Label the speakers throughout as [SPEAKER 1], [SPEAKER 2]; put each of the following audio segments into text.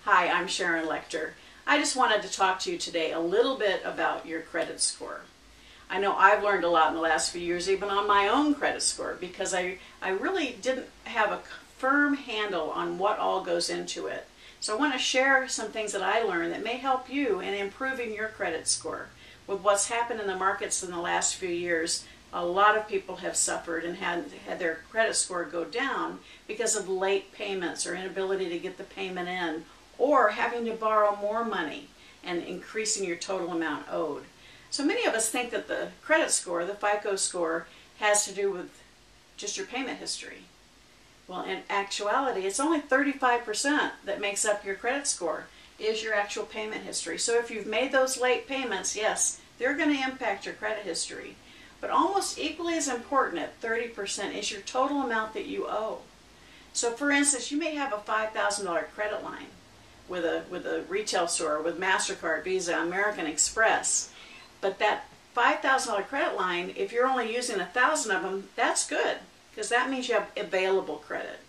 [SPEAKER 1] Hi, I'm Sharon Lechter. I just wanted to talk to you today a little bit about your credit score. I know I've learned a lot in the last few years, even on my own credit score, because I really didn't have a firm handle on what all goes into it. So I want to share some things that I learned that may help you in improving your credit score. With what's happened in the markets in the last few years, a lot of people have suffered and had their credit score go down because of late payments or inability to get the payment in, or having to borrow more money and increasing your total amount owed. So many of us think that the credit score, the FICO score, has to do with just your payment history. Well, in actuality, it's only 35% that makes up your credit score is your actual payment history. So if you've made those late payments, yes, they're going to impact your credit history. But almost equally as important at 30% is your total amount that you owe. So for instance, you may have a $5,000 credit line with a retail store, with MasterCard, Visa, American Express. But that $5,000 credit line, if you're only using 1,000 of them, that's good, because that means you have available credit.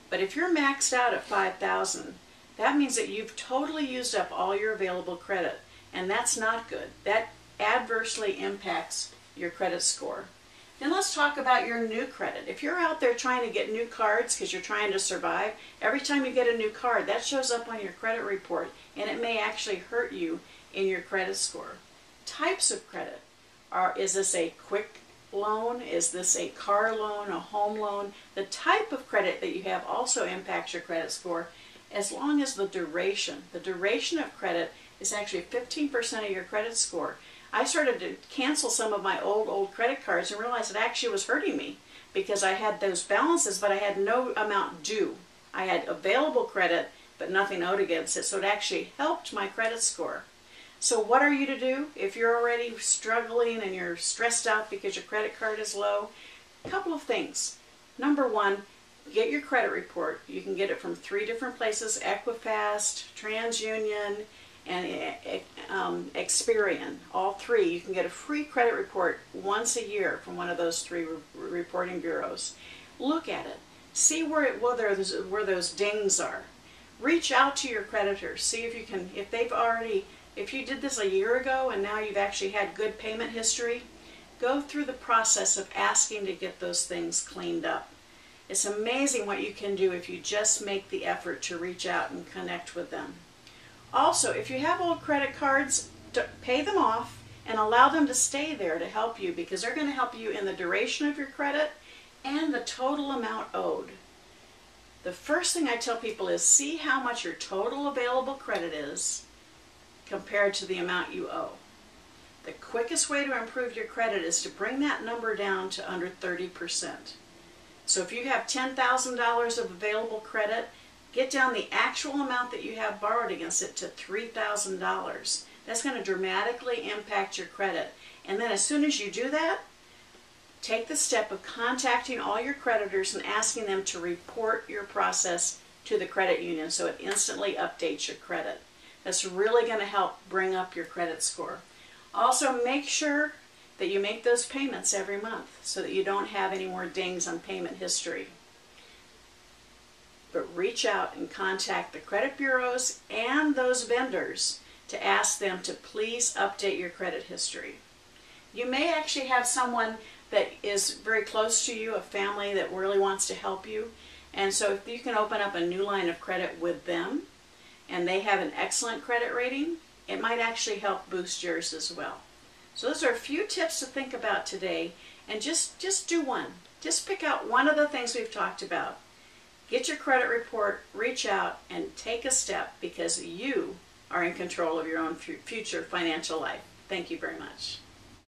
[SPEAKER 1] But if you're maxed out at 5,000, that means that you've totally used up all your available credit, and that's not good. That adversely impacts your credit score. Then let's talk about your new credit. If you're out there trying to get new cards because you're trying to survive, every time you get a new card, that shows up on your credit report, and it may actually hurt you in your credit score. Types of credit. Is this a quick loan? Is this a car loan, a home loan? The type of credit that you have also impacts your credit score, as long as the duration of credit is actually 15% of your credit score. I started to cancel some of my old credit cards and realized it actually was hurting me, because I had those balances but I had no amount due. I had available credit but nothing owed against it, so it actually helped my credit score. So what are you to do if you're already struggling and you're stressed out because your credit card is low? A couple of things. Number one, get your credit report. You can get it from 3 different places: Equifax, TransUnion, and Experian. All 3. You can get a free credit report once a year from one of those 3 reporting bureaus. Look at it. See where those dings are. Reach out to your creditors. See if you can, if you did this a year ago and now you've actually had good payment history, go through the process of asking to get those things cleaned up. It's amazing what you can do if you just make the effort to reach out and connect with them. Also, if you have old credit cards, pay them off and allow them to stay there to help you, because they're going to help you in the duration of your credit and the total amount owed. The first thing I tell people is see how much your total available credit is compared to the amount you owe. The quickest way to improve your credit is to bring that number down to under 30%. So if you have $10,000 of available credit, get down the actual amount that you have borrowed against it to $3,000. That's going to dramatically impact your credit. And then as soon as you do that, take the step of contacting all your creditors and asking them to report your process to the credit union so it instantly updates your credit. That's really going to help bring up your credit score. Also, make sure that you make those payments every month so that you don't have any more dings on payment history. But reach out and contact the credit bureaus and those vendors to ask them to please update your credit history. You may actually have someone that is very close to you, a family that really wants to help you, and so if you can open up a new line of credit with them and they have an excellent credit rating, it might actually help boost yours as well. So those are a few tips to think about today, and just do one. Just pick out one of the things we've talked about. Get your credit report, reach out, and take a step, because you are in control of your own future financial life. Thank you very much.